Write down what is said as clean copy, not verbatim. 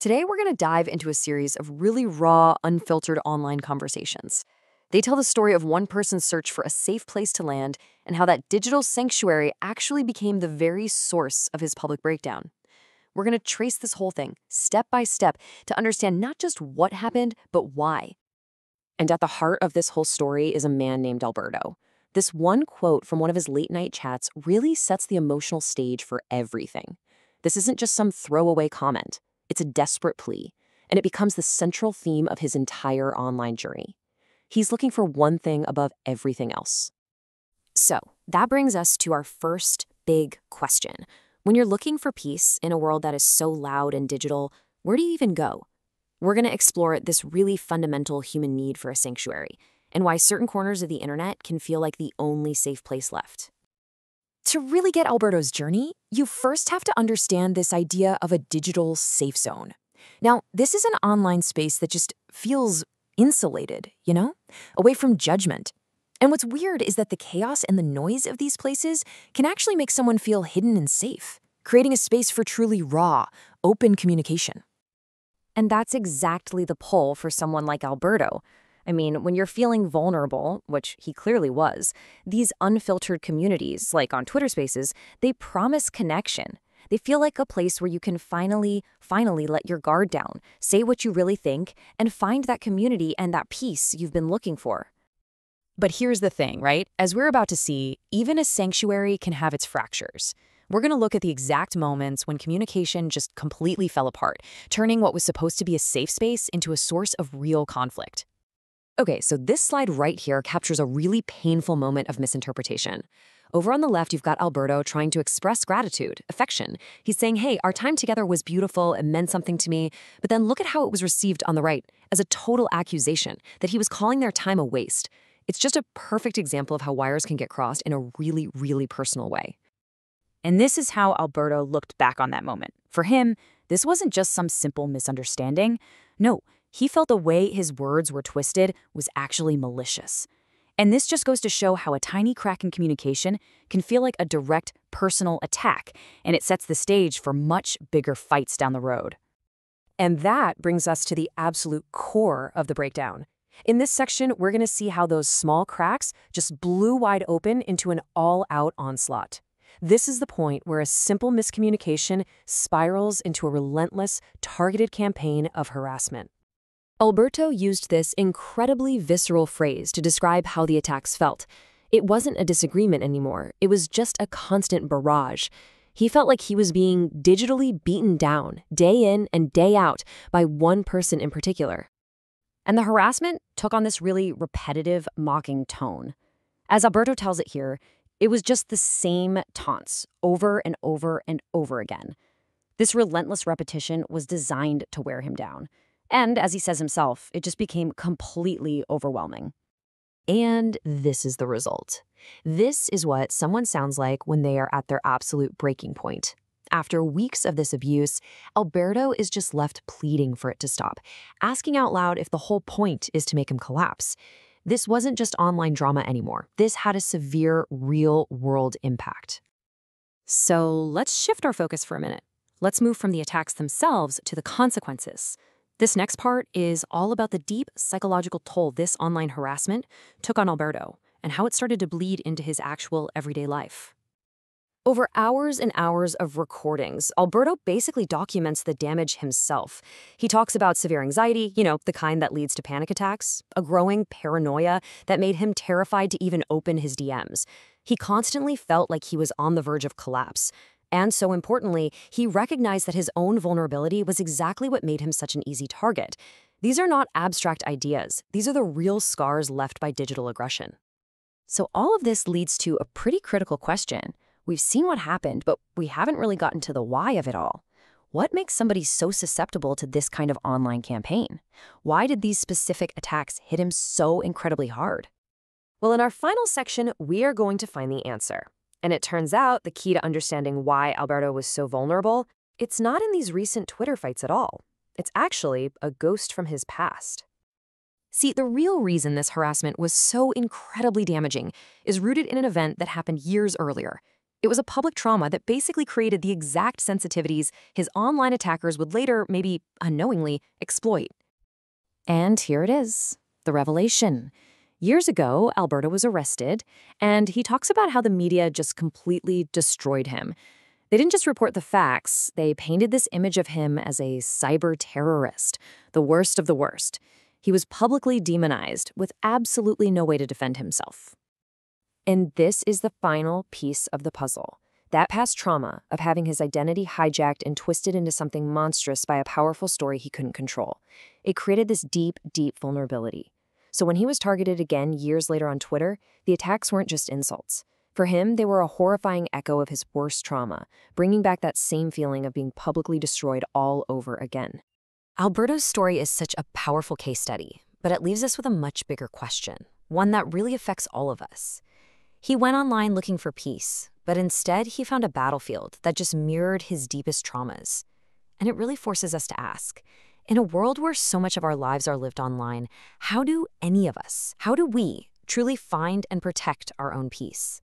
Today, we're going to dive into a series of really raw, unfiltered online conversations. They tell the story of one person's search for a safe place to land and how that digital sanctuary actually became the very source of his public breakdown. We're going to trace this whole thing, step by step, to understand not just what happened, but why. And at the heart of this whole story is a man named Alberto. This one quote from one of his late-night chats really sets the emotional stage for everything. This isn't just some throwaway comment. It's a desperate plea, and it becomes the central theme of his entire online journey. He's looking for one thing above everything else. So, that brings us to our first big question. When you're looking for peace in a world that is so loud and digital, where do you even go? We're going to explore this really fundamental human need for a sanctuary, and why certain corners of the internet can feel like the only safe place left. To really get Alberto's journey, you first have to understand this idea of a digital safe zone. Now, this is an online space that just feels insulated, away from judgment. And what's weird is that the chaos and the noise of these places can actually make someone feel hidden and safe, creating a space for truly raw, open communication. And that's exactly the pull for someone like Alberto. I mean, when you're feeling vulnerable, which he clearly was, these unfiltered communities, like on Twitter Spaces, they promise connection. They feel like a place where you can finally let your guard down, say what you really think, and find that community and that peace you've been looking for. But here's the thing, right? As we're about to see, even a sanctuary can have its fractures. We're going to look at the exact moments when communication just completely fell apart, turning what was supposed to be a safe space into a source of real conflict. Okay, so this slide right here captures a really painful moment of misinterpretation. Over on the left, you've got Alberto trying to express gratitude, affection. He's saying, hey, our time together was beautiful, it meant something to me. But then look at how it was received on the right, as a total accusation, that he was calling their time a waste. It's just a perfect example of how wires can get crossed in a really, really personal way. And this is how Alberto looked back on that moment. For him, this wasn't just some simple misunderstanding. No, he felt the way his words were twisted was actually malicious. And this just goes to show how a tiny crack in communication can feel like a direct personal attack, and it sets the stage for much bigger fights down the road. And that brings us to the absolute core of the breakdown. In this section, we're going to see how those small cracks just blew wide open into an all-out onslaught. This is the point where a simple miscommunication spirals into a relentless, targeted campaign of harassment. Alberto used this incredibly visceral phrase to describe how the attacks felt. It wasn't a disagreement anymore. It was just a constant barrage. He felt like he was being digitally beaten down, day in and day out, by one person in particular. And the harassment took on this really repetitive, mocking tone. As Alberto tells it here, it was just the same taunts over and over and over again. This relentless repetition was designed to wear him down. And, as he says himself, it just became completely overwhelming. And this is the result. This is what someone sounds like when they are at their absolute breaking point. After weeks of this abuse, Alberto is just left pleading for it to stop, asking out loud if the whole point is to make him collapse. This wasn't just online drama anymore. This had a severe, real-world impact. So let's shift our focus for a minute. Let's move from the attacks themselves to the consequences. This next part is all about the deep psychological toll this online harassment took on Alberto and how it started to bleed into his actual everyday life. Over hours and hours of recordings, Alberto basically documents the damage himself. He talks about severe anxiety, the kind that leads to panic attacks, a growing paranoia that made him terrified to even open his DMs. He constantly felt like he was on the verge of collapse. And so importantly, he recognized that his own vulnerability was exactly what made him such an easy target. These are not abstract ideas. These are the real scars left by digital aggression. So all of this leads to a pretty critical question. We've seen what happened, but we haven't really gotten to the why of it all. What makes somebody so susceptible to this kind of online campaign? Why did these specific attacks hit him so incredibly hard? Well, in our final section, we are going to find the answer. And it turns out the key to understanding why Alberto was so vulnerable, it's not in these recent Twitter fights at all. It's actually a ghost from his past. See, the real reason this harassment was so incredibly damaging is rooted in an event that happened years earlier. It was a public trauma that basically created the exact sensitivities his online attackers would later, maybe unknowingly, exploit. And here it is, the revelation. Years ago, Alberto was arrested, and he talks about how the media just completely destroyed him. They didn't just report the facts, they painted this image of him as a cyber terrorist, the worst of the worst. He was publicly demonized, with absolutely no way to defend himself. And this is the final piece of the puzzle. That past trauma of having his identity hijacked and twisted into something monstrous by a powerful story he couldn't control. It created this deep, deep vulnerability. So when he was targeted again years later on Twitter, the attacks weren't just insults. For him, they were a horrifying echo of his worst trauma, bringing back that same feeling of being publicly destroyed all over again. Alberto's story is such a powerful case study, but it leaves us with a much bigger question, one that really affects all of us. He went online looking for peace, but instead he found a battlefield that just mirrored his deepest traumas. And it really forces us to ask, in a world where so much of our lives are lived online, how do we truly find and protect our own peace?